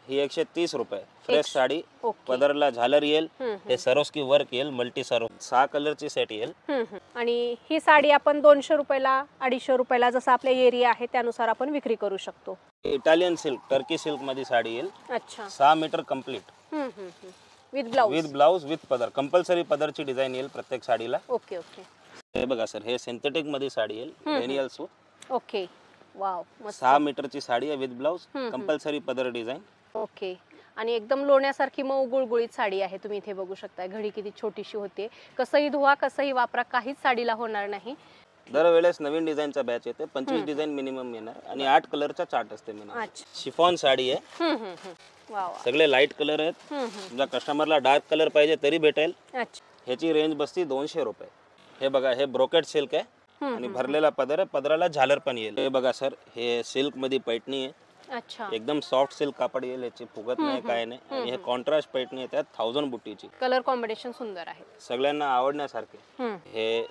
ही 130 रुपये fresh sari. Okay. पदरला झालर येईल, हे सरोस्की वर्क येईल, मल्टी सरो 6 कलरची सेट येईल. आणि ही साडी आपण 200 रुपयाला 250 रुपयाला जसं आपल्या एरिया आहे त्यानुसार आपण विक्री करू शकतो. इटालियन सिल्क, टर्की सिल्क मध्ये साडी येईल. अच्छा. 6 metre complete with blouse. With blouse with पदर. कंपल्सरी पदरची डिझाईन येईल प्रत्येक साडीला. Okay okay. हे बघा सर, हे सिंथेटिक मध्ये साडी येईल, डेनियल सूत. ओके. वाव, मस्त. 6 मीटरची साडी आहे विथ ब्लाउज, कंपल्सरी पदर डिझाईन. ओके. आणि एकदम लोण्यासारखी मऊ गुळगुळीत साडी आहे. तुम्ही इथे बघू शकता घडी किती छोटीशी होते. कसंही धुवा कसंही वापरा काहीच साडीला होणार नाही. दरवेळेस नवीन डिझाईनचा बॅच येते. 25 डिझाईन मिनिमम येणार आणि 8 कलरचा चार्ट असते मिनिमम. शिफॉन साडी आहे. वाव. सगळे लाईट कलर आहेत. समजा कस्टमरला डार्क कलर पाहिजे तरी भेटेल. अच्छा. ह्याची रेंज बसती 200 रुपये. हे बघा, हे ब्रोकेट सिल्क आहे आणि भरलेला पदर आहे. पदराला झालर पण येईल. हे बघा सर, हे सिल्क मध्ये पैठणी आहे. अच्छा. एकदम सॉफ्ट सिल्क कापड येईल, याची फुगत नाही काय नाही. आणि हे कॉन्ट्रास्ट पैठणी आहे, त्यात 1000 बुट्टीची. कलर कॉम्बिनेशन सुंदर आहे, सगळ्यांना आवडण्यासारखे. हे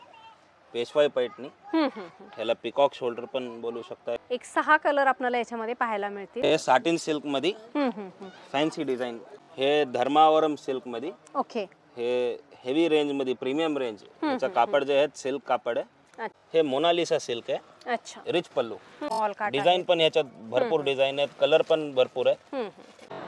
पेशवाई पैठणी, ह्याला पिकॉक शोल्डर पण बोलू शकता. एक 6 कलर आपल्याला याच्यामध्ये पाहायला मिळतील. हे साटिन सिल्क मध्ये फॅन्सी डिझाईन. हे धर्मावरम सिल्क मध्ये. ओके. हे हेवी रेंज मध्ये प्रीमियम रेंज. याचं कापड जे आहे सिल्क कापड आहे. हे मोनालिसा सिल्क आहे. अच्छा. रिच पल्लू. डिझाईन पण याच्यात भरपूर डिझाईन आहेत, कलर पण भरपूर आहे.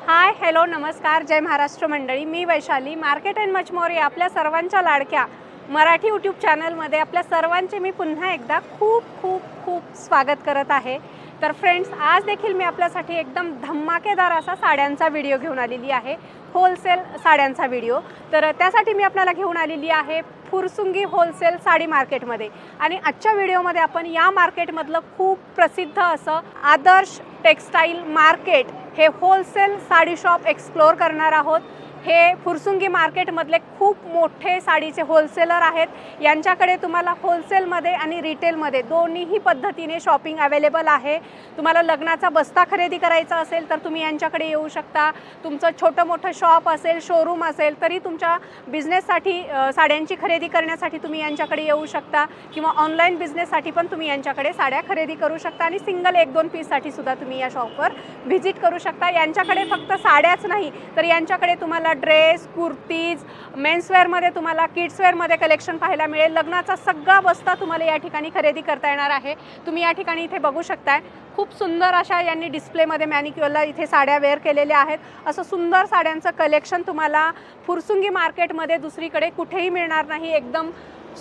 हाय, हॅलो, नमस्कार, जय महाराष्ट्र मंडळी. मी Vaishali, market and much more या आपल्या सर्वांच्या लाडक्या मराठी यूट्यूब चॅनलमध्ये आपल्या सर्वांचे मी पुन्हा एकदा खूप खूप खूप स्वागत करत आहे. तर फ्रेंड्स, आज देखील मी आपल्यासाठी एकदम धमाकेदार असा साड्यांचा व्हिडिओ घेऊन आलेली आहे, होलसेल साड्यांचा व्हिडिओ. तर त्यासाठी मी आपल्याला घेऊन आलेली आहे फुरसुंगी होलसेल साडी मार्केटमध्ये. आणि आजच्या व्हिडिओमध्ये आपण या मार्केटमधलं खूप प्रसिद्ध असं आदर्श टेक्स्टाईल मार्केट हे होलसेल साडी शॉप एक्सप्लोअर करणार आहोत. हे फुरसुंगी मार्केटमधले खूप मोठे साडीचे होलसेलर आहेत. यांच्याकडे तुम्हाला होलसेलमध्ये आणि रिटेलमध्ये दोन्हीही पद्धतीने शॉपिंग अवेलेबल आहे. तुम्हाला लग्नाचा बस्ता खरेदी करायचा असेल तर तुम्ही यांच्याकडे येऊ शकता. तुमचं छोटं मोठं शॉप असेल, शोरूम असेल तरी तुमच्या बिझनेससाठी साड्यांची खरेदी करण्यासाठी तुम्ही यांच्याकडे येऊ शकता. किंवा ऑनलाईन बिझनेससाठी पण तुम्ही यांच्याकडे साड्या खरेदी करू शकता. आणि सिंगल 1-2 पीससाठी सुद्धा तुम्ही या शॉपवर व्हिजिट करू शकता. यांच्याकडे फक्त साड्याच नाही तर यांच्याकडे तुम्हाला ड्रेस, कुर्तीज, मेन्सवेअरमध्ये तुम्हाला किड्सवेअरमध्ये कलेक्शन पाहायला मिळेल. लग्नाचा सगळा बस्ता तुम्हाला या ठिकाणी खरेदी करता येणार आहे. तुम्ही या ठिकाणी इथे बघू शकताय खूप सुंदर अशा यांनी डिस्प्लेमध्ये मॅनिक्युअरला इथे साड्या वेअर केलेल्या आहेत. असं सुंदर साड्यांचं कलेक्शन तुम्हाला फुरसुंगी मार्केटमध्ये दुसरीकडे कुठेही मिळणार नाही. एकदम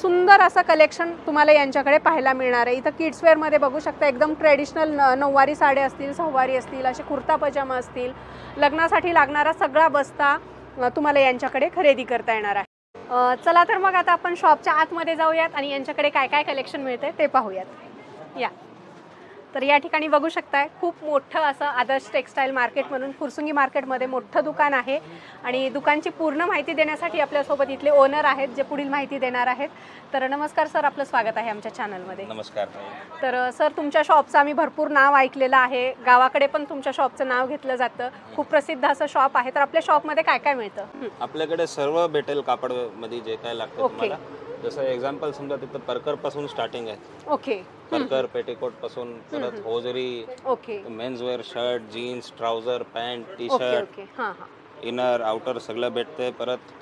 सुंदर असं कलेक्शन तुम्हाला यांच्याकडे पाहायला मिळणार आहे. इथं किड्सवेअरमध्ये बघू शकता एकदम ट्रेडिशनल नऊवारी साड्या असतील, सहावारी असतील, असे कुर्ता पजामा असतील. लग्नासाठी लागणारा सगळा बस्ता तुम्हाला यांच्याकडे खरेदी करता येणार आहे. चला तर मग आता आपण शॉपच्या आतमध्ये जाऊयात आणि यांच्याकडे काय काय कलेक्शन मिळते ते पाहूयात. या तर या ठिकाणी बघू शकताय खूप मोठं असं आदर्श टेक्स्टाईल मार्केट म्हणून फुरसुंगी मार्केटमध्ये मोठं दुकान आहे. आणि दुकानची पूर्ण माहिती देण्यासाठी आपल्यासोबत इथले ओनर आहेत जे पुढील माहिती देणार आहेत. तर नमस्कार सर, आपलं स्वागत आहे आमच्या चॅनलमध्ये. नमस्कार. तर सर, तुमच्या शॉपचं आम्ही भरपूर नाव ऐकलेलं आहे. गावाकडे पण तुमच्या शॉपचं नाव घेतलं जातं. खूप प्रसिद्ध असं शॉप आहे. तर आपल्या शॉपमध्ये काय काय मिळतं? आपल्याकडे सर्व भेटेल कापड मध्ये जे काय लागतं तुम्हाला. जसं एक्झाम्पल समजा तिथं परकर पासून स्टार्टिंग आहे. ओके. परकर पेटीकोट पासून परत hosiery, okay, menswear, shirt, jeans, trouser, pant, T shirt, inner outer सगळं भेटते. परत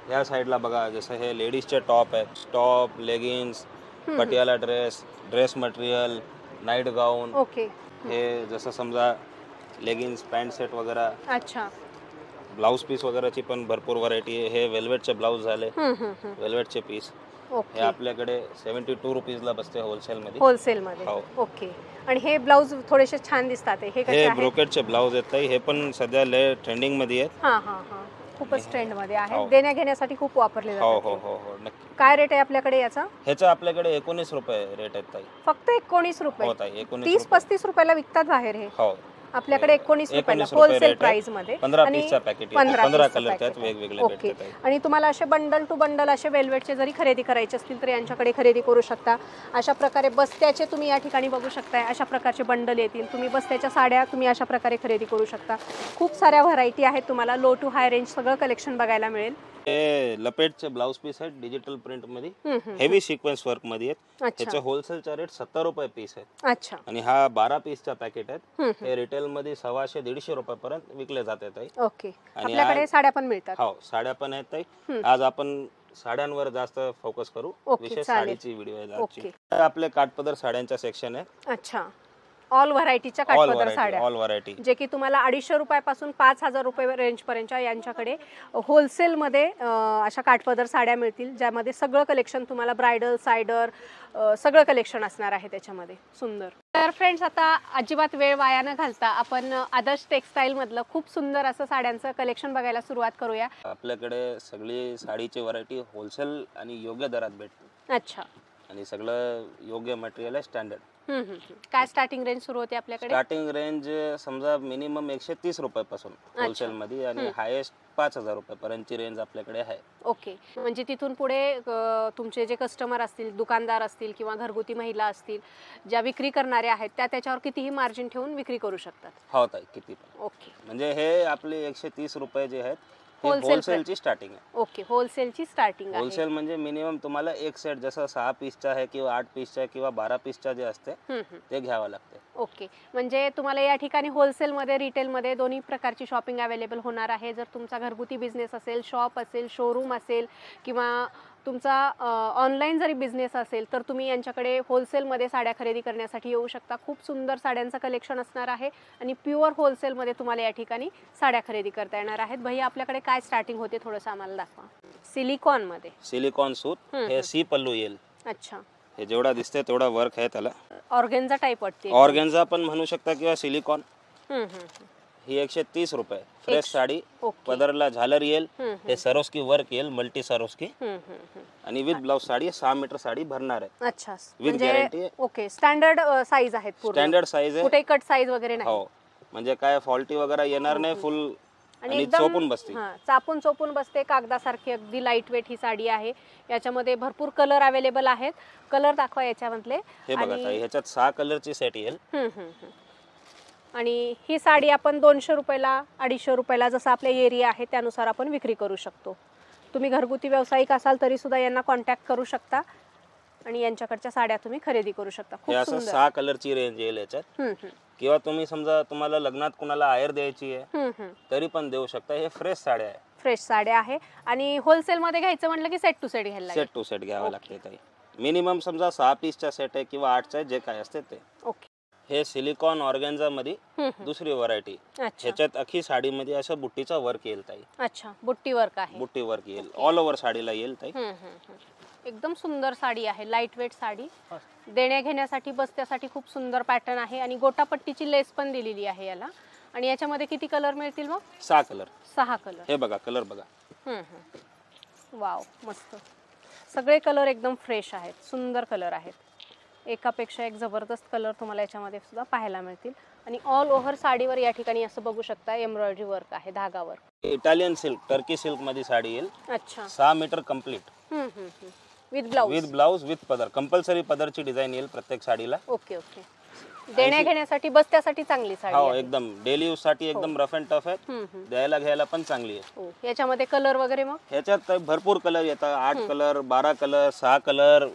ह्या साईडला बघा, जसं हे लेडीजचे टॉप आहेत. Top, leggings, Patiala dress, dress material, night gown. Okay. हे जसं समजा लेगिन्स, पॅन्ट सेट वगैरे. अच्छा. ब्लाउज पीस वगैरेची पण भरपूर व्हरायटी आहे. हे वेल्वेटचे ब्लाउज झाले, वेल्वेटचे पीस. हे आपल्याकडे 72 रुपीजला बसते होलसेलमध्ये. होलसेलमध्ये. ओके. आणि हे ब्लाउज थोडेसे छान दिसतात. हे ब्रोकेटचे ब्लाउज आहेत. हे पण सध्या ट्रेंडिंग मध्ये आहेत. खूपच ट्रेंड मध्ये आहे. देण्या घेण्यासाठी खूप वापरले जातात. हो हो हो, नक्की. काय रेट आहे आपल्याकडे याचा? ह्याचा आपल्याकडे 19 रुपये रेट आहेत ताई. फक्त 19 रुपये? 30-35 रुपयाला विकतात बाहेर हे. हो, आपल्याकडे 19 रुपयाला होलसेल प्राइस मध्ये. 15 पीसचा पॅकेट, 15 कलर त्यात वेगवेगळे भेटतात. आणि तुम्हाला असे बंडल टू बंडल असे वेल्वेटचे जरी खरेदी करायचे असतील तर यांच्याकडे खरेदी करू शकता. अशा प्रकारे बस्त्याचे तुम्ही या ठिकाणी बघू शकता. अशा प्रकारचे बंडल येतील. तुम्ही बस्त्याच्या साड्या तुम्ही अशा प्रकारे खरेदी करू शकता. खूप साऱ्या व्हरायटी आहेत. तुम्हाला लो टू हाय रेंज सगळं कलेक्शन बघायला मिळेल. हे लपेटचे ब्लाउज पीस आहेत डिजिटल प्रिंट मध्ये, हेवी सिक्वेन्स वर्क मध्ये आहेत. अच्छा त्याचा होलसेलचा रेट 70 रुपये पीस आहे. अच्छा आणि हा 12 पीसचा पॅकेट आहेत. हे रिटेल मध्ये 150-150 रुपयापर्यंत विकले जातात ताई. ओके. आपल्याकडे साड्या पण मिळतात. हो, साड्या पण आहेत ताई. आज आपण साड्यांवर जास्त फोकस करू. विशेष साडीची व्हिडिओ आहे आजची. आपले काठपदर साड्यांचा सेक्शन आहे. अच्छा. ऑल व्हरायटीच्या काठपदर साड्या, ऑल व्हरायटी, जे की तुम्हाला 250 रुपयापासून 5000 रुपये रेंज पर्यंत यांच्याकडे होलसेल मध्ये अशा काठपदर साड्या मिळतील, ज्यामध्ये सगळं कलेक्शन तुम्हाला ब्रायडल सायडर सगळं कलेक्शन असणार आहे त्याच्यामध्ये. सुंदर. तर फ्रेंड्स, आता अजिबात वेळ वाया न घालता आपण आदर्श टेक्सटाईल मधलं खूप सुंदर असं साड्यांचं कलेक्शन बघायला सुरुवात करूया. आपल्याकडे सगळी साडीची व्हरायटी होलसेल आणि योग्य दरात भेटते. अच्छा. आणि सगळं योग्य मटेरियल आहे, स्टँडर्ड. काय स्टार्टिंग रेंज सुरू होते आपल्याकडे? स्टार्टिंग रेंज समजा मिनिमम 130 रुपयापासून होलसेल मध्ये आणि हायेस्ट 5000 रुपयापर्यंतची रेंज आपल्याकडे आहे. ओके. म्हणजे तिथून पुढे तुमचे जे कस्टमर असतील, दुकानदार असतील किंवा घरगुती महिला असतील, ज्या विक्री करणाऱ्या आहेत, त्या त्याच्यावर कितीही मार्जिन ठेवून विक्री करू शकतात. हो ताई, किती पण. ओके. म्हणजे हे आपले 130 रुपये जे आहेत होलसेलची स्टार्टिंग आहे. ओके. होलसेलची स्टार्टिंग आहे. होलसेल म्हणजे मिनिमम तुम्हाला एक सेट जसं 6 पीसचा आहे किंवा 8 पीसचा किंवा 12 पीसचा जे असते ते घ्यावं लागते. ओके. म्हणजे तुम्हाला या ठिकाणी होलसेलमध्ये रिटेलमध्ये दोन्ही प्रकारची शॉपिंग अवेलेबल होणार आहे. जर तुमचा घरगुती बिझनेस असेल, शॉप असेल, शोरूम असेल किंवा तुमचा ऑनलाईन जरी बिझनेस असेल, तर तुम्ही यांच्याकडे होलसेलमध्ये साड्या खरेदी करण्यासाठी येऊ शकता. खूप सुंदर साड्यांचं कलेक्शन असणार आहे आणि प्युअर होलसेलमध्ये तुम्हाला या ठिकाणी साड्या खरेदी करता येणार आहेत. भैया, आपल्याकडे काय स्टार्टिंग होते थोडंसं आम्हाला दाखवा. सिलिकॉनमध्ये. सिलिकॉन सूत, हे सी पल्लू येईल. अच्छा. हे जेवढा दिसते तेवढा वर्क आहे त्याला. ऑर्गेन्झा टाइप वाटते. ऑर्गेन्झा पण म्हणू शकता किंवा सिलिकॉन. ही 130 रुपये फ्रेश साडी. पदरला झालर येईल, हे सरोस्की वर्क येईल, मल्टी सरोस्की. आणि with blouse sari 6 metre sari भरणार आहे. अच्छा. With guarantee. Okay. Standard size आहेत पूर्ण. स्टँडर्ड साईज आहे, कुठे कट साईज वगैरे नाही. हो, म्हणजे काय फॉल्टी वगैरे येणार नाही. फुल आणि चोपून बसते. चापून चोपून बसते, कागदासारखी. अगदी लाईट वेट ही साडी आहे. याच्यामध्ये भरपूर कलर अवेलेबल आहेत. कलर दाखवा याच्यामधले. हे बघा ताई, ह्याच्यात 6 कलरची सेट येईल. आणि ही साडी आपण 200 रुपयाला 250 रुपयाला जसं आपल्या एरिया आहे त्यानुसार आपण विक्री करू शकतो. तुम्ही घरगुती व्यावसायिक असाल तरी सुद्धा यांना कॉन्टॅक्ट करू शकता आणि यांच्याकडच्या साड्या तुम्ही खरेदी करू शकता. खूप सुंदर. 6 कलरची रेंज येईल याच्यात. किंवा तुम्ही समजा तुम्हाला लग्नात कुणाला आयर द्यायची आहे तरी पण देऊ शकता. हे फ्रेश साड्या आहे. फ्रेश साड्या आहे. आणि होलसेल मध्ये घ्यायचं म्हटलं की सेट टू सेट घ्यायला लागेल. सेट टू सेट घ्यावं लागते ताई. मिनिमम समजा 6 पीसचा सेट आहे किंवा 8चा जे काय असते ते. ओके. हे सिलिकॉन ऑर्गेन्झा मध्ये दुसरी व्हरायटी. ह्याच्यात अख्खी साडीमध्ये असं बुट्टीचा वर्क येईल ताई. अच्छा. बुट्टी वर्क आहे. बुट्टी वर्क येईल, ऑल ओव्हर साडीला येईल ताई. एकदम सुंदर साडी आहे. Light weight sari. देण्या घेण्यासाठी, बस्त्यासाठी खूप सुंदर पॅटर्न आहे. आणि गोटापट्टीची लेस पण दिलेली आहे याला. आणि याच्यामध्ये किती कलर मिळतील मग? 6 कलर. 6 कलर. हे बघा कलर बघा. वाव, मस्त. सगळे कलर एकदम फ्रेश आहेत. सुंदर कलर आहेत. एकापेक्षा एक जबरदस्त कलर तुम्हाला याच्यामध्ये सुद्धा पाहायला मिळतील. आणि ऑल ओव्हर साडीवर या ठिकाणी असं बघू शकता एम्ब्रॉयडरी वर्क आहे, धागावर. इटालियन सिल्क, टर्की सिल्क मध्ये साडी येईल. अच्छा. 6 metre complete. With blouse. With blouse with पदर. कंपल्सरी पदरची डिझाईन येईल प्रत्येक साडीला. Okay okay. देण्या घेण्यासाठी, बस्त्यासाठी चांगली साडी. हो, एकदम डेली यूज साठी एकदम रफ अँड टफ आहे. द्यायला घ्यायला पण चांगली आहे. याच्यामध्ये कलर वगैरे मग? ह्याच्यात भरपूर कलर येतात. 8 कलर, 12 कलर, 6 कलर,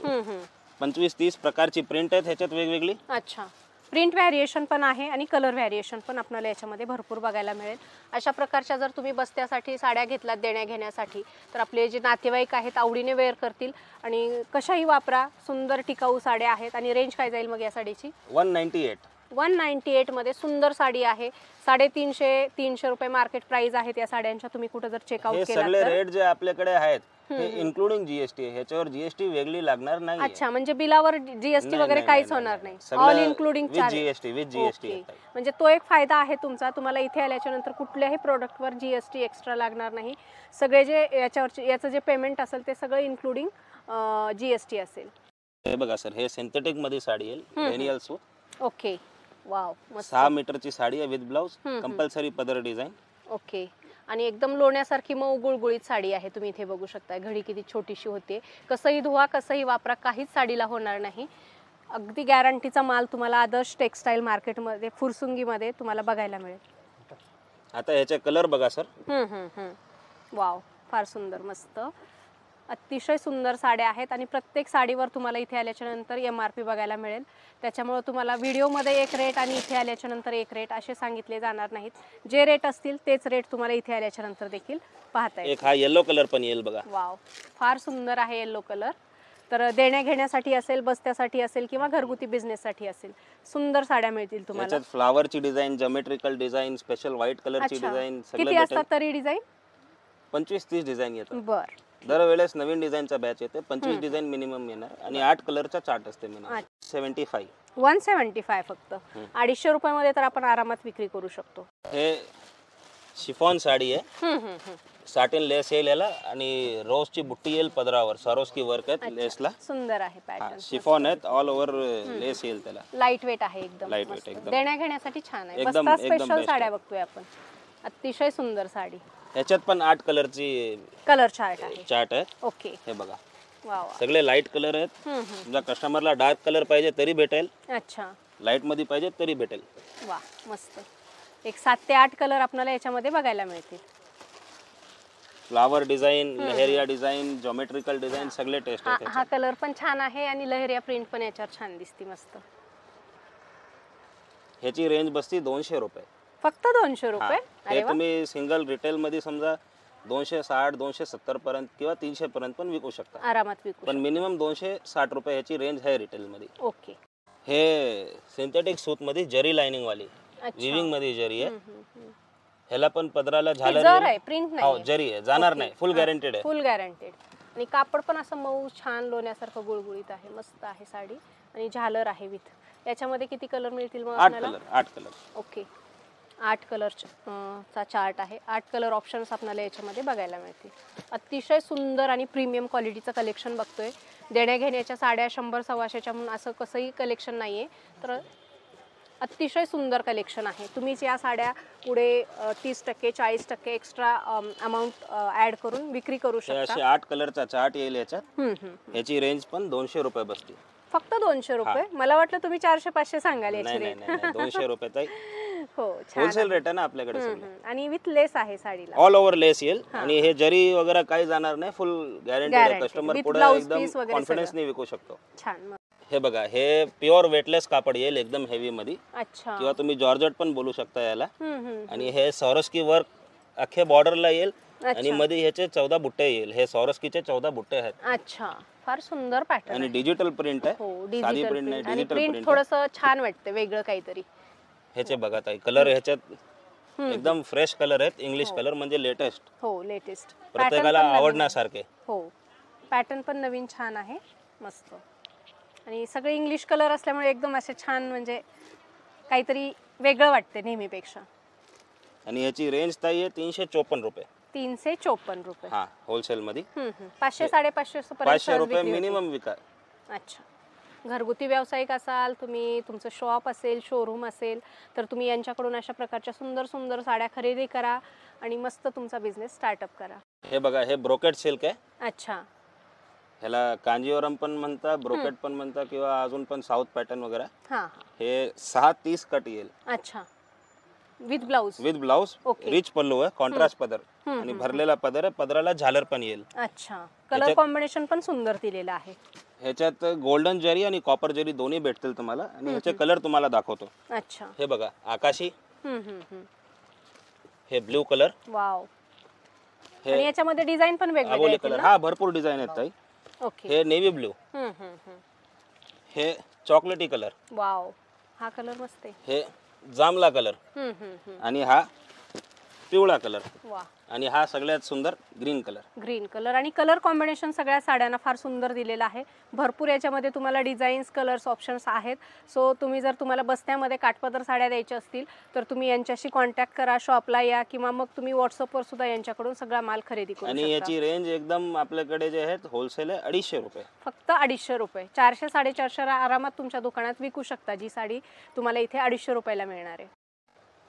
25-30 प्रकारची प्रिंट आहेत ह्याच्यात वेगवेगळी. अच्छा. प्रिंट व्हॅरिएशन पण आहे आणि कलर व्हॅरिएशन पण आपल्याला याच्यामध्ये भरपूर बघायला मिळेल. अशा प्रकारच्या जर तुम्ही बस्त्यासाठी साड्या घेतलात देण्या घेण्यासाठी, तर आपले जे नातेवाईक आहेत आवडीने वेअर करतील. आणि कशाही वापरा, सुंदर टिकाऊ साड्या आहेत. आणि रेंज काय जाईल मग या साडीची? 198 मध्ये सुंदर साडी आहे. 350 रुपये मार्केट प्राइस आहेत या साड्यांच्या. तुम्ही कुठे जर चेकआउट केला सगळे रेट जे आपल्याकडे आहेत हे इन्क्लुडिंग जीएसटी. ह्याच्यावर जीएसटी वेगळी लागणार नाही. अच्छा. म्हणजे बिलावर जीएसटी वगैरे काहीच होणार नाही. All including GST. With GST. म्हणजे तो एक फायदा आहे तुमचा. तुम्हाला इथे आल्याच्या नंतर कुठल्याही प्रोडक्टवर जीएसटी एक्स्ट्रा लागणार नाही. सगळे जे याचं जे पेमेंट असेल ते सगळं इन्क्लुडिंग जीएसटी असेल. हे बघा सर, हे सिंथेटिक मध्ये साडी येईल, रेनियल सूत. ओके. वाव, मस्त. 6 मीटरची साडी आहे विथ ब्लाउज, कंपल्सरी पदर डिझाईन. ओके. आणि एकदम लोण्यासारखी मऊ गुळगुळीत साडी आहे. तुम्ही इथे बघू शकता घडी किती छोटीशी होते. कसंही धुवा, कसंही वापरा, काहीच साडीला होणार नाही. अगदी गॅरंटीचा माल तुम्हाला आदर्श टेक्सटाईल मार्केटमध्ये, फुरसुंगीमध्ये तुम्हाला बघायला मिळेल. आता ह्याचे कलर बघा सर. वाव, फार सुंदर, मस्त, अतिशय सुंदर साड्या आहेत आणि प्रत्येक साडीवर तुम्हाला इथे आल्याच्या नंतर MRP बघायला मिळेल. त्याच्यामुळे तुम्हाला व्हिडिओमध्ये एक रेट आणि इथे आल्याच्या नंतर एक रेट असे सांगितले जाणार नाहीत. जे रेट असतील तेच रेट तुम्हाला इथे आल्याच्या नंतर देखील पाहता येईल. एक हा येलो कलर पण येईल बघा. वाव, फार सुंदर आहे येलो कलर. तर देण्या घेण्यासाठी असेल, बस्त्यासाठी असेल किंवा घरगुती बिझनेससाठी असेल, सुंदर साड्या मिळतील तुम्हाला. याच्यात फ्लावरची design, geometrical design, special white कलरची अच्छा. डिझाईन किती असतात तरी डिझाईन? 25-30 डिझाईन येतात. बर. दरवेळेस नवीन डिझाईनचा बॅच येते. 25 डिझाईन मिनिमम येणार आणि 8 कलरचा चार्ट असते मिनिमम. 75. 175 फक्त. 250 रुपयामध्ये तर आपण आरामात विक्री करू शकतो. हे शिफॉन साडी आहे. साटिन लेस येईल याला आणि रोजची बुट्टी येईल पदरावर. सरोस्की वर्क आहे लेसला. सुंदर आहे पॅटर्न. शिफॉन आहेत, ऑल ओव्हर लेस येईल त्याला. लाईट वेट आहे एकदम. लाईट वेट एकदम. देण्या घेण्यासाठी छान आहे. एकदम बस्ता स्पेशल साड्या बघतोय आपण. अतिशय सुंदर साडी. याच्यात पण 8 कलरची कलर चार्ट आहे. ओके. हे बघा, वाव, सगळे लाईट कलर आहेत. समजा कस्टमरला डार्क कलर पाहिजे तरी भेटेल, अच्छा, लाईट मध्ये पाहिजे तरी भेटेल. वा, मस्त. एक 7 ते 8 कलर आपल्याला याच्यामध्ये बघायला मिळतील. Flower design, lehariya design, geometrical design सगळे टेस्ट आहेत. हा कलर पण छान आहे आणि लहेरिया प्रिंट पण याच्यावर छान दिसते, मस्त. ह्याची रेंज बसती 200 रुपये. फक्त 200 रुपये? हे तुम्ही सिंगल रिटेल मध्ये समजा 260, 270 पर्यंत किंवा 300 पर्यंत पण विकू शकता, आरामात विकू. पण मिनिमम 260 रुपये ह्याची रेंज आहे रिटेल मध्ये. ओके. हे सिंथेटिक सूत मध्ये जरी लाइनिंग वाली, विविंग मध्ये जरी आहे. ह्याला पण पदराला झालर आहे, प्रिंट नाही. हो, जरी आहे, जाणार नाही. फुल गॅरंटेड आहे. फुल गॅरंटेड. आणि कापड पण असं मऊ छान लोण्यासारखं गुळगुळीत आहे, मस्त आहे साडी. आणि झालर आहे विथ. याच्यामध्ये किती कलर मिळतील मग आपल्याला? 8 कलर. ओके. 8 कलरचा चार्ट आहे. 8 कलर ऑप्शन्स आपल्याला याच्यामध्ये बघायला मिळतील. अतिशय सुंदर आणि प्रीमियम क्वालिटीचं कलेक्शन बघतोय. देण्या घेण्याच्या साड्या 100-125च्या म्हणून असं कसंही कलेक्शन नाही आहे. तर अतिशय सुंदर कलेक्शन आहे. तुम्हीच या साड्या पुढे 30%, 40% एक्स्ट्रा अमाऊंट ॲड करून विक्री करू शकता. असे 8 कलरचा चार्ट येईल याच्यात. याची रेंज पण 200 रुपये बसते. फक्त 200 रुपये? मला वाटलं तुम्ही 400-500 सांगाल याची रेट. नाही, 200 रुपये. हो, होलसेल रेट आहे ना आपल्याकडे. आणि विथ लेस आहे साडीला. ऑल ओव्हर लेस येईल आणि हे जरी वगैरे काही जाणार नाही. फुल गॅरंटी आहे. कस्टमर पुढे एकदम कॉन्फिडन्सने विकू शकतो. छान. हे बघा, हे प्युअर वेटलेस कापड येईल एकदम हेवी मध्ये. अच्छा. किंवा तुम्ही जॉर्जेट पण बोलू शकता याला. आणि हे सॉरस्की वर्क अख्खे बॉर्डरला येईल आणि मध्ये ह्याचे 14 बुट्टे येईल. हे सॉरस्कीचे 14 बुट्टे आहेत. अच्छा, फार सुंदर पॅटर्न. आणि डिजिटल प्रिंट आहे. साधी प्रिंट नाही, डिजिटल प्रिंट. थोडंसं छान वाटतं, वेगळं काहीतरी. ह्याचे बघा ताई, कलर ह्याच्यात एकदम फ्रेश कलर आहेत. इंग्लिश कलर म्हणजे लेटेस्ट. हो, लेटेस्ट. प्रत्येकाला आवडण्यासारखे. हो, पॅटर्न पण नवीन छान आहे, मस्त. आणि सगळे इंग्लिश कलर असल्यामुळे एकदम असे छान, म्हणजे काहीतरी वेगळं वाटते नेहमीपेक्षा. आणि याची रेंज ताई आहे 354 रुपये. 354 रुपये. हा, होलसेल मध्ये. 500-550 पर्यंत 500 रुपये मिनिमम विका. अच्छा. घरगुती व्यावसायिक असाल तुम्ही, तुमचं शॉप असेल, शोरूम असेल, तर तुम्ही यांच्याकडून अशा प्रकारच्या सुंदर सुंदर साड्या खरेदी करा आणि मस्त तुमचा बिझनेस स्टार्टअप करा. हे बघा, हे ब्रोकेट सिल्क आहे. अच्छा. ह्याला कांजीवरम पण म्हणता, ब्रोकेट पण म्हणता किंवा अजून पण साऊथ पॅटर्न वगैरे. हे 630 कट येईल. अच्छा. With blouse. With blouse. Rich pallu आहे, कॉन्ट्रास्ट पदर आणि भरलेला पदर आहे. पदराला झालर पण येईल. अच्छा. कलर कॉम्बिनेशन पण सुंदर दिलेलं आहे. ह्याच्यात गोल्डन जरी आणि कॉपर जरी दोन्ही भेटतील तुम्हाला. आणि ह्याचे कलर तुम्हाला दाखवतो. अच्छा. हे बघा, आकाशी. हे ब्लू कलर. वाव. आणि याच्यामध्ये डिझाइन पण वेगवेगळे कलर. हा, भरपूर डिझाइन आहेत ताई. ओके. हे नेव्ही ब्लू. हे चॉकलेटी कलर. वाव, हा कलर मस्त आहे. हे जांभळा कलर. आणि हा पिवळा कलर. वा. आणि हा सगळ्यात सुंदर ग्रीन कलर. Green colour. आणि कलर कॉम्बिनेशन सगळ्या साड्यांना फार सुंदर दिलेलं आहे. भरपूर याच्यामध्ये तुम्हाला डिझाईन्स, कलर्स, ऑप्शन्स आहेत. सो तुम्हाला बस्त्यामध्ये काठपदर साड्या द्यायच्या असतील तर तुम्ही यांच्याशी कॉन्टॅक्ट करा, शॉपला या किंवा मग तुम्ही व्हॉट्सअपवर सुद्धा यांच्याकडून सगळा माल खरेदी करू शकता. आणि याची रेंज एकदम आपल्याकडे जे आहेत होलसेल आहे 250 रुपये. फक्त 250 रुपये. 400-450 आरामात तुमच्या दुकानात विकू शकता, जी साडी तुम्हाला इथे 250 रुपयाला मिळणार आहे.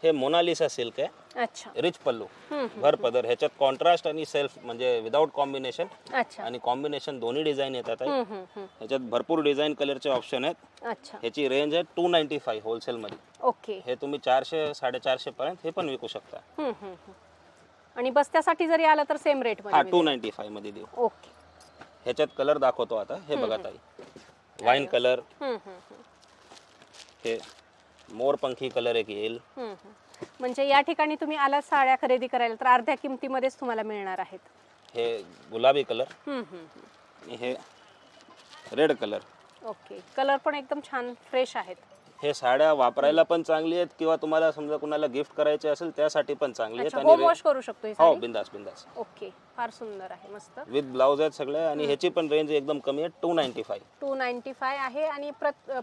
हे मोनालिसा सिल्क आहे. अच्छा. रिच पल्लू, भर पदर. ह्याच्यात कॉन्ट्रास्ट आणि सेल्फ म्हणजे विदाउट कॉम्बिनेशन. अच्छा. आणि कॉम्बिनेशन दोन्ही डिझाईन येतात. ह्याच्यात भरपूर डिझाईन कलरचे ऑप्शन आहेत. अच्छा. ह्याची रेंज आहे 295 होलसेल मध्ये. ओके. हे तुम्ही 400-450 पर्यंत हे पण विकू शकता. आणि बस्त्यासाठी जरी आलं तर सेम रेट हा मध्ये 295 मध्ये देऊ. ओके. ह्याच्यात कलर दाखवतो आता. हे बघा ताई, वाईन कलर, हे मोरपंखी कलर एक येईल. म्हणजे या ठिकाणी तुम्ही आलात साड्या खरेदी करायला तर अर्ध्या किमतीमध्येच तुम्हाला मिळणार आहेत. हे गुलाबी कलर आणि हे रेड कलर. ओके. कलर पण एकदम छान फ्रेश आहेत. हे साड्या वापरायला पण चांगली आहेत किंवा तुम्हाला समजा कुणाला गिफ्ट करायचे असेल त्यासाठी पण चांगली आहेत. होम वॉश करू शकतो ही हो, साडी. बिंदास बिंदास. ओके. फार सुंदर आहे, मस्त. विथ ब्लाउज आहेत सगळे आणि ह्याची पण रेंज एकदम कमी आहे. 295 आहे आणि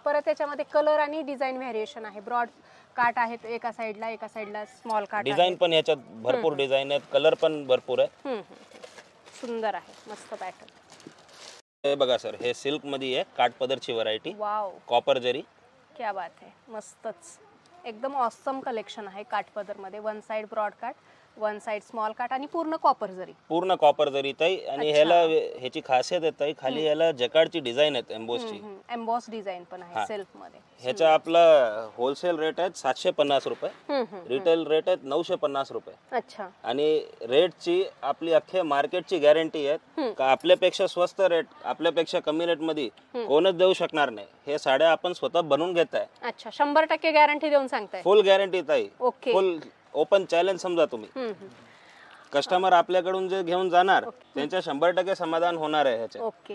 परत याच्यामध्ये कलर आणि डिझाईन व्हेरिएशन आहे. ब्रॉड काट आहेत एका साइडला स्मॉल काट. डिझाईन पण ह्याच्यात भरपूर डिझाईन आहेत, कलर पण भरपूर आहे. सुंदर आहे, मस्त पॅटर्न. हे बघा सर, हे सिल्क मध्ये आहे, काठ पदरची व्हरायटी. वाव, कॉपर जरी. क्या बात है, मस्तच. एकदम ऑसम कलेक्शन आहे काठपदर मध्ये. वन साइड ब्रॉड काट, वन साइड स्मॉल काट आणि पूर्ण कॉपर जरी. पूर्ण कॉपर जरी ताई. आणि ह्याला ह्याची खासियत आहे ताई, खाली ह्याला जकार्डची डिझाईन आहे एम्बोसची. एम्बॉस डिझाईन पण आहे सेल्फ मध्ये. ह्याचा आपला होलसेल रेट आहे 750 रुपये, रिटेल रेट आहे 950 रुपये. अच्छा. आणि रेटची आपली अख्ख्या मार्केटची गॅरंटी आहे का आपल्यापेक्षा स्वस्त रेट, आपल्यापेक्षा कमी रेट मध्ये कोणच देऊ शकणार नाही. हे साड्या आपण स्वतः बनवून घेत आहे. अच्छा, 100% गॅरंटी देऊन सांगताय. फुल गॅरंटी ताई. ओके. फुल ओपन चॅलेंज समजा तुम्ही. कस्टमर आपल्याकडून जे घेऊन जाणार त्यांच्या 100% समाधान होणार आहे ह्याचे. ओके.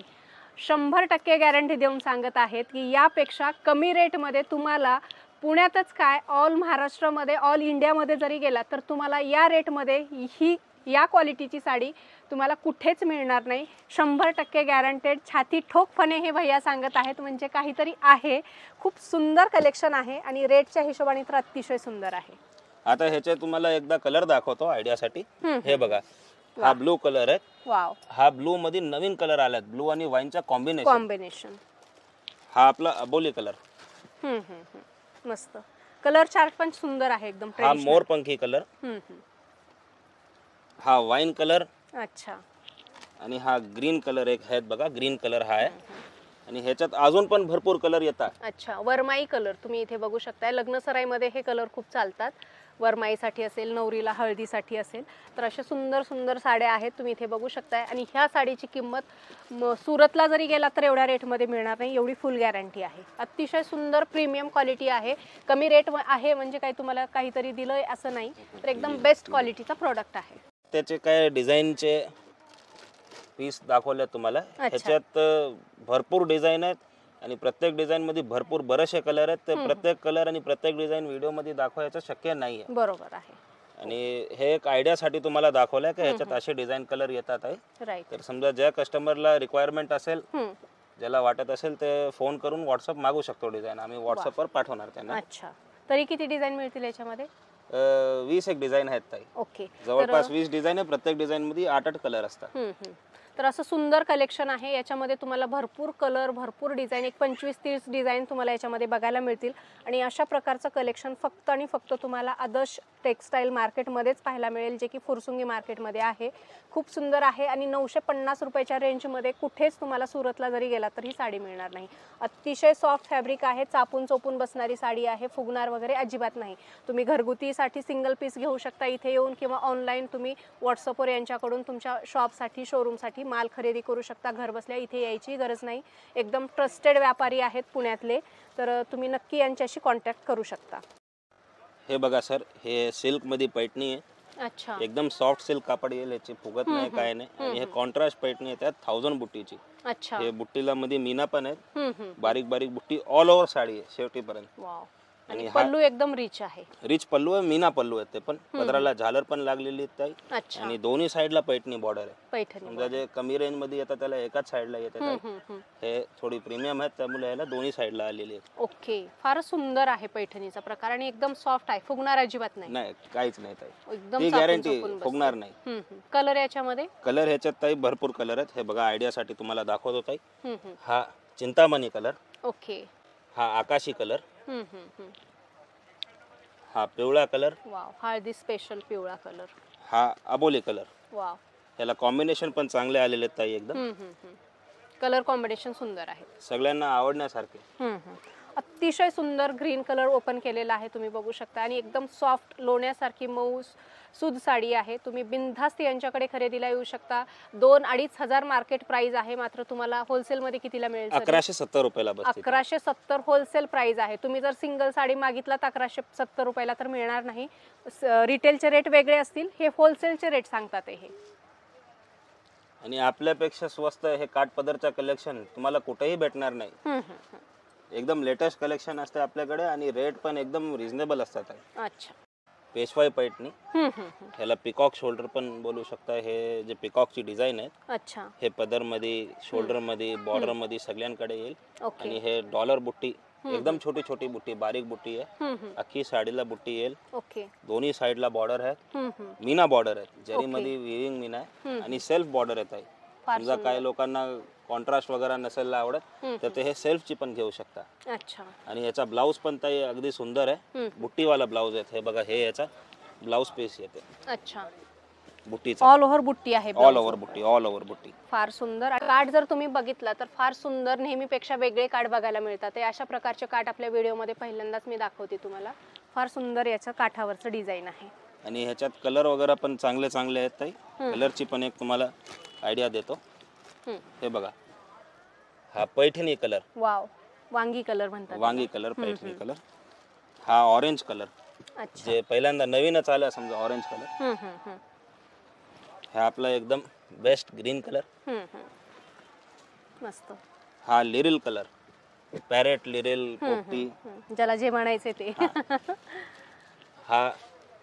100% गॅरंटी देऊन सांगत आहेत की यापेक्षा कमी रेटमध्ये तुम्हाला पुण्यातच काय ऑल महाराष्ट्रामध्ये, ऑल इंडियामध्ये जरी गेला तर तुम्हाला या रेटमध्ये या क्वालिटीची साडी तुम्हाला कुठेच मिळणार नाही. 100% गॅरंटेड. छाती ठोकपणे हे भैया सांगत आहेत, म्हणजे काहीतरी आहे. खूप सुंदर कलेक्शन आहे आणि रेटच्या हिशोबाने तर अतिशय सुंदर आहे. आता ह्याचे तुम्हाला एकदा कलर दाखवतो आयडियासाठी. हे बघा, हा ब्लू कलर आहे. वाव. हा ब्लू मध्ये नवीन कलर आलात, ब्लू आणि वाईनचा कॉम्बिनेशन. हा आपला अबोली कलर. मस्त. कलर चार्ट पण सुंदर आहे एकदम. हा मोरपंखी कलर. हा वाईन कलर. अच्छा. आणि हा ग्रीन कलर एक आहे बघा, ग्रीन कलर हा आहे. आणि ह्याच्यात अजून पण भरपूर कलर येतात. अच्छा, वरमाई कलर तुम्ही इथे बघू शकताय. लग्न सराईमध्ये हे कलर खूप चालतात. वरमाईसाठी असेल, नवरीला हळदीसाठी असेल, तर अशा सुंदर सुंदर साड्या आहेत, तुम्ही इथे बघू शकताय. आणि ह्या साडीची किंमत सुरतला जरी गेला तर एवढ्या रेटमध्ये मिळणार नाही, एवढी फुल गॅरंटी आहे. अतिशय सुंदर प्रीमियम क्वालिटी आहे. कमी रेट आहे म्हणजे काही तुम्हाला काहीतरी दिलंय असं नाही, तर एकदम बेस्ट क्वालिटीचा प्रोडक्ट आहे. त्याचे काय डिझाईनचे पीस दाखवले तुम्हाला. ह्याच्यात भरपूर डिझाईन आहेत आणि प्रत्येक डिझाईन मध्ये भरपूर बरेचसे कलर आहेत. ते प्रत्येक कलर आणि प्रत्येक डिझाईन व्हिडिओ मध्ये दाखवायचं शक्य नाही आहे. बरोबर आहे. आणि हे एक आयडियासाठी तुम्हाला दाखवलंय की ह्याच्यात असे डिझाईन कलर येतात आहे. तर समजा ज्या कस्टमरला रिक्वायरमेंट असेल, ज्याला वाटत असेल ते फोन करून व्हॉट्सअप मागू शकतो डिझाईन. आम्ही व्हॉट्सअपवर पाठवणार त्यांना. अच्छा. तरी किती डिझाईन मिळतील याच्यामध्ये? 20 एक डिझाईन आहेत ताई. ओके. जवळपास 20 डिझाईन आहे. प्रत्येक डिझाईन मध्ये 8-8 कलर असतात. तर असं सुंदर कलेक्शन आहे. याच्यामध्ये तुम्हाला भरपूर कलर, भरपूर डिझाईन, एक 25-30 डिझाईन तुम्हाला याच्यामध्ये बघायला मिळतील. आणि अशा प्रकारचं कलेक्शन फक्त आणि फक्त तुम्हाला आदर्श टेक्स्टाईल मार्केटमध्येच पाहायला मिळेल, जे की फुरसुंगी मार्केटमध्ये आहे. खूप सुंदर आहे आणि 950 रुपयाच्या रेंजमध्ये कुठेच तुम्हाला सुरतला जरी गेला तर ही साडी मिळणार नाही. अतिशय सॉफ्ट फॅब्रिक आहे, चापून चोपून बसणारी साडी आहे, फुगणार वगैरे अजिबात नाही. तुम्ही घरगुतीसाठी सिंगल पीस घेऊ शकता इथे येऊन, किंवा ऑनलाईन तुम्ही व्हॉट्सअपवर यांच्याकडून तुमच्या शॉपसाठी, शोरूमसाठी माल खरेदी करू शकता. घर बसल्या इथे यायची गरज नाही. एकदम ट्रस्टेड व्यापारी आहेत पुण्यातले, तर तुम्ही नक्की यांच्याशी कॉन्टॅक्ट करू शकता. हे बघा सर, हे सिल्क मध्ये पैठणी आहे. अच्छा. एकदम सॉफ्ट सिल्क कापड येईल, याची फुगत नाही काय नाही. आणि हे कॉन्ट्रास्ट पैठणी आहे, त्यात 1000 बुट्टीची. अच्छा. हे बुट्टीला मध्ये मीना पण आहेत, बारीक बारीक बुट्टी ऑल ओव्हर साडी आहे शेवटीपर्यंत. वाव. आणि पल्लू एकदम रिच आहे. रिच पल्लू आहे, मीना पल्लू आहे. ते पण पदराला झालर पण लागलेली आहे. अच्छा. आणि दोन्ही साइडला पैठणी बॉर्डर आहे. पैठणी समजा जे कमी रेंज मध्ये येतात त्याला एकाच साइडला येतात. हे थोडी प्रीमियम आहेत त्यामुळे याला दोन्ही साइडला आलेली आहेत. ओके. फार सुंदर आहे पैठणीचा प्रकार आणि एकदम सॉफ्ट आहे, फुगणार अजिबात नाही. नाही, काहीच नाही ताई, एकदम गॅरंटी फुगणार नाही. कलर याच्यामध्ये? कलर ह्याच्यात ताई भरपूर कलर आहेत. हे बघा आयडियासाठी तुम्हाला दाखवतो ताई. हा चिंतामणी कलर. ओके. हा आकाशी कलर. हा पिवळा कलर. वाव, हळदी स्पेशल पिवळा कलर. हा अबोली कलर. वाव. याला कॉम्बिनेशन पण चांगले आलेले आहेत ताई एकदम. कलर कॉम्बिनेशन सुंदर आहे, सगळ्यांना आवडण्यासारखे. अतिशय सुंदर ग्रीन कलर ओपन केलेला आहे, तुम्ही बघू शकता. आणि एकदम सॉफ्ट लोण्यासारखी मऊ सूद साडी आहे. तुम्ही बिनधास्त यांच्याकडे खरेदीला येऊ शकता. 2-2.5 हजार मार्केट प्राइस आहे, मात्र तुम्हाला होलसेलमध्ये कितीला मिळेल? 1170 रुपयाला बसते. 1170 होलसेल प्राइस आहे. तुम्ही जर सिंगल साडी मागितला तर 1170 रुपयाला तर मिळणार नाही. रिटेलचे रेट वेगळे असतील, हे होलसेलचे रेट सांगतात हे. आणि आपल्यापेक्षा स्वस्त हे काठपदरचं कलेक्शन तुम्हाला कुठेही भेटणार नाही. एकदम लेटेस्ट कलेक्शन असते आपल्याकडे आणि रेट पण एकदम रिझनेबल असतात. अच्छा. पेशवाई पैठणी, ह्याला पिकॉक शोल्डर पण बोलू शकता. हे जे पिकॉकची डिझाईन आहे, अच्छा, हे पदर मध्ये, शोल्डर मध्ये, बॉर्डर मध्ये सगळ्यांकडे येईल. ओके. आणि हे डॉलर बुट्टी, एकदम छोटी छोटी बुट्टी, बारीक बुट्टी आहे. अख्खी साडीला बुट्टी येईल. ओके. दोन्ही साइडला बॉर्डर आहे, मीना बॉर्डर आहे, जरी मध्ये विविंग मीना आहे आणि सेल्फ बॉर्डर येत आहे. समजा काही लोकांना कॉन्ट्रास्ट वगैरे नसेल आवडत तर ते हे सेल्फची पण घेऊ शकता. अच्छा. आणि याचा ब्लाऊज पण ताई अगदी सुंदर आहे, बुट्टीवाला ब्लाऊज आहे. हे बघा, हे याचा ब्लाऊज पीस येते. अच्छा. बुट्टीचा ऑल ओव्हर बुट्टी आहे. ऑल ओव्हर बुट्टी, ऑल ओव्हर बुट्टी. फार सुंदर काठ जर तुम्ही बघितला तर फार सुंदर, नेहमीपेक्षा वेगळे काठ बघायला मिळतात. ते अशा प्रकारचे काठ आपल्या व्हिडिओमध्ये पहिल्यांदाच मी दाखवते तुम्हाला. फार सुंदर याचं काठावरचं डिझाईन आहे. आणि ह्याच्यात कलर वगैरे पण चांगले चांगले आहेत ताई. कलरची पण एक तुम्हाला आयडिया देतो. हे बघा, हा पैठणी कलर. वाव, वांगी कलर म्हणतात. वांगी कलर, पैठणी कलर. हा ऑरेंज कलर, जे पहिल्यांदा नवीनच आलं समजा, ऑरेंज कलर. हा आपला एकदम बेस्ट ग्रीन कलर. मस्त. हा लिरिल कलर, पॅरेट लिरिल पोपटी, ज्याला जे म्हणायचे ते. हा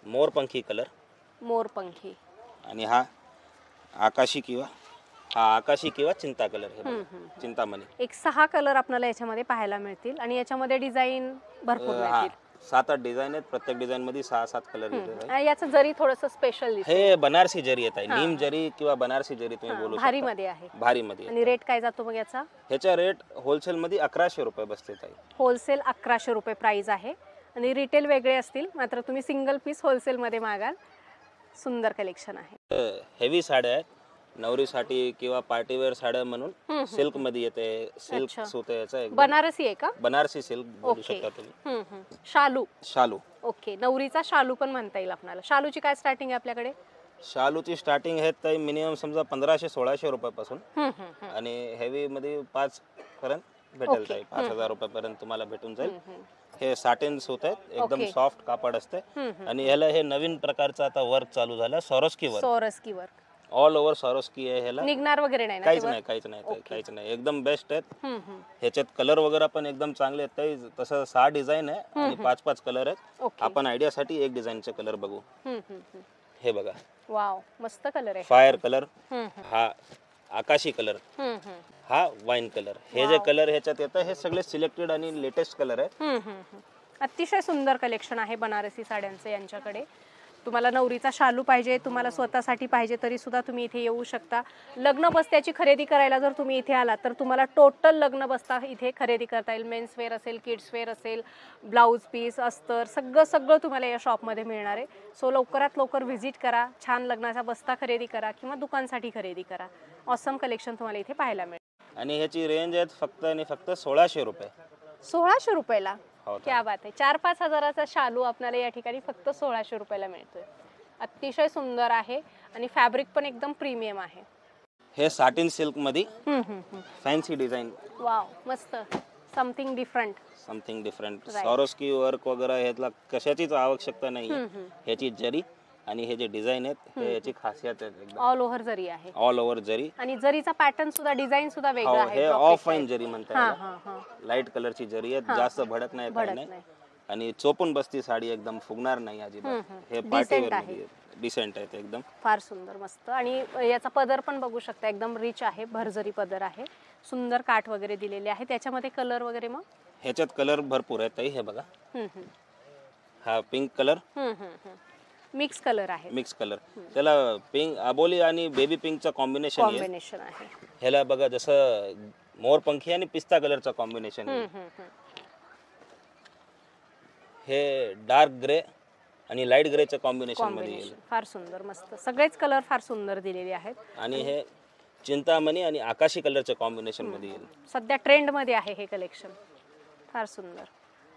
मोरपंखी कलर, मोरपंखी. आणि हा आकाशी किंवा चिंता कलर. हे चिंतामणी. एक 6 कलर आपल्याला याच्यामध्ये पाहायला मिळतील आणि याच्यामध्ये डिझाईन भरपूर मिळतील. 7-8 डिझाईन आहेत, प्रत्येक डिझाईन मध्ये 6-7 कलर येतात. याचं जरी थोडंसं स्पेशल दिसतं. हे बनारसी जरी येत आहे, नीम जरी किंवा बनारसी जरी तुम्ही बोलू शकता. भारी मध्ये आहे. भारी मध्ये. आणि रेट काय जातो मग याचा? ह्याचा रेट होलसेल मध्ये 1100 रुपये बसते ताई. होलसेल 1100 रुपये प्राइस आहे आणि रिटेल वेगळे असतील, मात्र तुम्ही सिंगल पीस होलसेल मध्ये मागाल. सुंदर कलेक्शन आहे. हेवी साड्या आहेत नवरीसाठी किंवा पार्टीवेअर साड्या म्हणून. सिल्क मध्ये येते, सिल्क सूत आहे याचा. बनारसी आहे का? बनारसी सिल्क बोलू शकता तुम्ही. शालू. ओके. नवरीचा शालू पण म्हणता येईल आपल्याला. शालूची काय स्टार्टिंग आहे आपल्याकडे? शालूची स्टार्टिंग आहे ताई मिनिमम समजा 1500-1600 रुपयापासून. आणि हेवी मध्ये 5 पर्यंत भेटेल ताई. 5000 रुपयापर्यंत तुम्हाला भेटून जाईल. हे साटिन सूत आहे, एकदम सॉफ्ट कापड असते. आणि ह्याला हे नवीन प्रकारचं आता वर्क चालू झालं, सॉरोस्की वर्क. ऑल ओव्हर सॉरोस्की आहे. ह्याला निघणार वगैरे नाही ना? काहीच नाही, एकदम बेस्ट आहेत. ह्याच्यात कलर वगैरे पण एकदम चांगले आहेत ताई. तसं 6 डिझाईन आहे आणि 5-5 कलर आहेत. आपण आयडियासाठी एक डिझाईनचे कलर बघू. हे बघा, वाव, मस्त कलर आहे. फायर कलर, हा आकाशी कलर, हा वाईन कलर. हे जे कलर ह्याच्यात येतं हे सगळे सिलेक्टेड आणि लेटेस्ट कलर आहेत. अतिशय सुंदर कलेक्शन आहे बनारसी साड्यांचे यांच्याकडे. तुम्हाला नवरीचा शालू पाहिजे, तुम्हाला स्वतःसाठी पाहिजे तरी सुद्धा तुम्ही इथे येऊ शकता. लग्न बस्त्याची खरेदी करायला जर तुम्ही इथे आलात तर तुम्हाला टोटल लग्न बस्ता इथे खरेदी करता येईल. मेन्स वेअर असेल, किड्स वेअर असेल, ब्लाऊज पीस, अस्तर, सगळं तुम्हाला या शॉपमध्ये मिळणार आहे. सो लवकरात लवकर व्हिजिट करा. छान लग्नाचा बस्ता खरेदी करा किंवा दुकानसाठी खरेदी करा. ऑसम कलेक्शन तुम्हाला इथे पाहायला मिळेल. आणि ह्याची रेंज आहे फक्त आणि फक्त 1600 रुपये. 1600 रुपयाला? क्या बात आहे. 4-5 हजाराचा शालू आपल्याला या ठिकाणी फक्त 1600 रुपयाला मिळतोय. अतिशय सुंदर आहे आणि फॅब्रिक पण एकदम प्रीमियम आहे. हे साटिन सिल्क मध्ये फॅन्सी डिझाईन. वाव, मस्त. Something different. सॉरोस्की वर्क वगैरे ह्याला कशाचीच आवश्यकता नाही. ह्याची जरी आणि हे जे डिझाईन आहेत हे याची खासियत आहे. एकदम ऑल ओव्हर जरी आहे. ऑल ओव्हर जरी. आणि जरीचा पॅटर्न सुद्धा, डिझाईन सुद्धा वेगळा आहे. हे ऑफ फाईन जरी म्हणतात. लाईट कलरची जरी आहे, जास्त भडक नाही, काही नाही. आणि चोपून बसती साडी, एकदम फुगणार नाही अजिबात. हे पार्टी वेअर मध्ये डिसेंट आहे एकदम. फार सुंदर, मस्त. आणि याचा पदर पण बघू शकता, एकदम रिच आहे, भरजरी पदर आहे. सुंदर काठ वगैरे दिलेले आहे. त्याच्यामध्ये कलर वगैरे मग ह्याच्यात कलर भरपूर आहेत ताई. हे बघा, हा पिंक कलर, मिक्स कलर आहे. Mix colour. त्याला पिंक, अबोली आणि बेबी पिंकचं कॉम्बिनेशन आहे. ह्याला बघा जसं मोरपंखी आणि पिस्ता कलरचं कॉम्बिनेशन. हे डार्क ग्रे आणि लाईट ग्रेचं कॉम्बिनेशन मध्ये येईल. फार सुंदर, मस्त. सगळेच कलर फार सुंदर दिलेले आहेत. आणि हे चिंतामणी आणि आकाशी कलरच्या कॉम्बिनेशन मध्ये येईल. सध्या ट्रेंड मध्ये आहे हे कलेक्शन. फार सुंदर.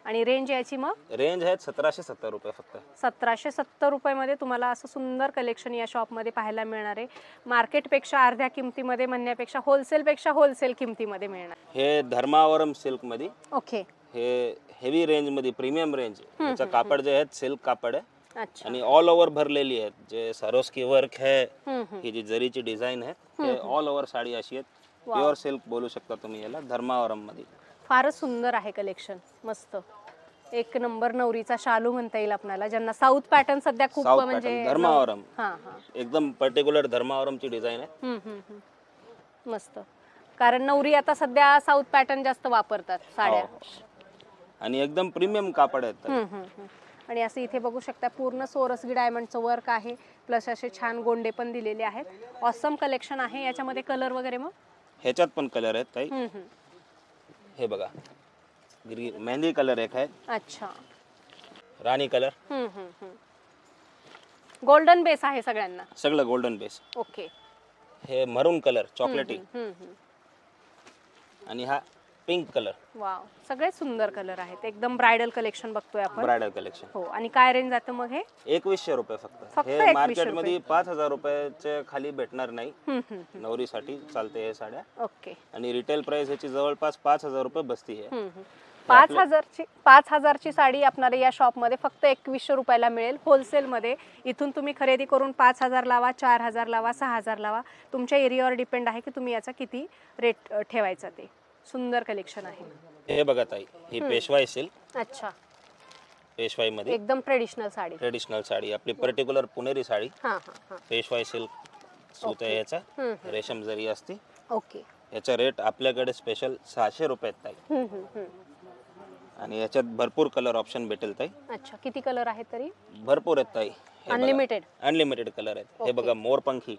आणि रेंज याची मग रेंज आहे 1770 रुपये फक्त. 1770 रुपयामध्ये तुम्हाला असं सुंदर कलेक्शन या शॉपमध्ये पाहायला मिळणार आहे. मार्केटपेक्षा अर्ध्या किमतीमध्ये म्हणण्यापेक्षा होलसेलपेक्षा होलसेल किमतीमध्ये मिळणार. हे धर्मावरम सिल्क मध्ये. ओके. हे हेवी रेंज मध्ये प्रीमियम रेंज. याचं कापड जे आहे सिल्क कापड आहे. अच्छा. आणि ऑल ओव्हर भरलेली आहे. जे सरोस्की वर्क आहे, ही जी जरीची डिझाईन आहे, हे ऑल ओव्हर साडी अशी आहे. प्युअर सिल्क बोलू शकता तुम्ही याला, धर्मावरम मध्ये. फारच सुंदर आहे कलेक्शन, मस्त एक नंबर. नवरीचा शालू म्हणता येईल आपल्याला, ज्यांना साऊथ पॅटर्न सध्या खूप म्हणजे धर्मावरम. हां हां, एकदम पर्टिक्युलर धर्मावरमची डिझाईन आहे. मस्त. कारण नवरी आता सध्या साऊथ पॅटर्न जास्त वापरतात साड्या. आणि एकदम प्रीमियम कापड आहेत. आणि असं इथे बघू शकता पूर्ण सोरसगी डायमंडचं वर्क आहे, प्लस असे छान गोंडे पण दिलेले आहेत. ऑसम कलेक्शन आहे. याच्यामध्ये कलर वगैरे मग ह्याच्यात पण कलर आहेत ताई. हे बघा, मेहंदी कलर एक आहे. अच्छा. राणी कलर. गोल्डन बेस आहे सगळ्यांना. सगळं गोल्डन बेस. ओके. हे मरून कलर, चॉकलेटी. आणि हा पिंक कलर. वाव, सगळे सुंदर कलर आहेत. एकदम ब्रायडल कलेक्शन बघतोय आपण. Bridal collection. हो. आणि काय रेंज जातं मग हे? 2100 रुपये फक्त. फक्त हे 2100 मार्केट मध्ये 5000 रुपयाच्या खाली भेटणार नाही. नवरीसाठी चालते हे साड्या. ओके. आणि रिटेल प्राइस याची जवळपास 5000 रुपये बसती आहे. 5000ची साडी आपल्याला या शॉपमध्ये फक्त 2100 रुपयाला मिळेल होलसेलमध्ये. इथून तुम्ही खरेदी करून 5000 लावा, 4000 लावा, 6000 लावा. तुमच्या एरियावर डिपेंड आहे की तुम्ही याचा किती रेट ठेवायचा ते. सुंदर कलेक्शन आहे. हे बघा ताई, ही पेशवाई सिल्क. अच्छा. पेशवाई मध्ये एकदम ट्रेडिशनल साडी. ट्रेडिशनल साडी आपली पर्टिक्युलर पुणेरी साडी. पेशवाई सिल्क सूत आहे याचा. रेशम जरी असते. ओके. याचा रेट आपल्याकडे स्पेशल 600 रुपये ताई. आणि याच्यात भरपूर कलर ऑप्शन भेटेल ताई. अच्छा. किती कलर आहेत तरी? भरपूर आहेत ताई. अनलिमिटेड. अनलिमिटेड कलर आहेत. हे बघा, मोरपंखी.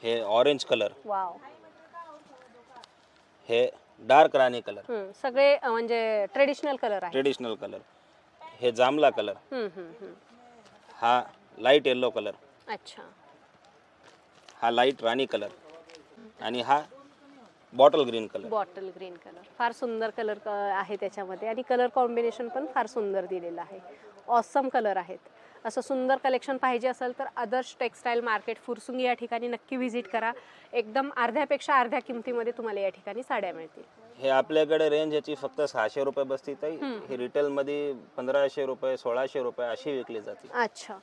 हे ऑरेंज कलर. वाव. हे डार्क राणी कलर. सगळे म्हणजे ट्रेडिशनल कलर आहे. Traditional colour. हे जांभळा कलर. हा लाईट येलो कलर. अच्छा. हा लाईट राणी कलर. आणि हा bottle green colour. Bottle green colour. फार सुंदर कलर आहे त्याच्यामध्ये. आणि कलर कॉम्बिनेशन पण फार सुंदर दिलेलं आहे. ऑसम कलर आहेत. असं सुंदर कलेक्शन पाहिजे असेल तर आदर्श टेक्सटाईल मार्केट फुरसुंगी या ठिकाणी नक्की व्हिजिट करा. एकदम अर्ध्यापेक्षा अर्ध्या किमतीमध्ये तुम्हाला या ठिकाणी साड्या मिळतील. हे आपल्याकडे रेंज याची फक्त 600 रुपये बसती ताई. हे रिटेल मध्ये 1500 रुपये, 1600 रुपये अशी विकली जाते. अच्छा.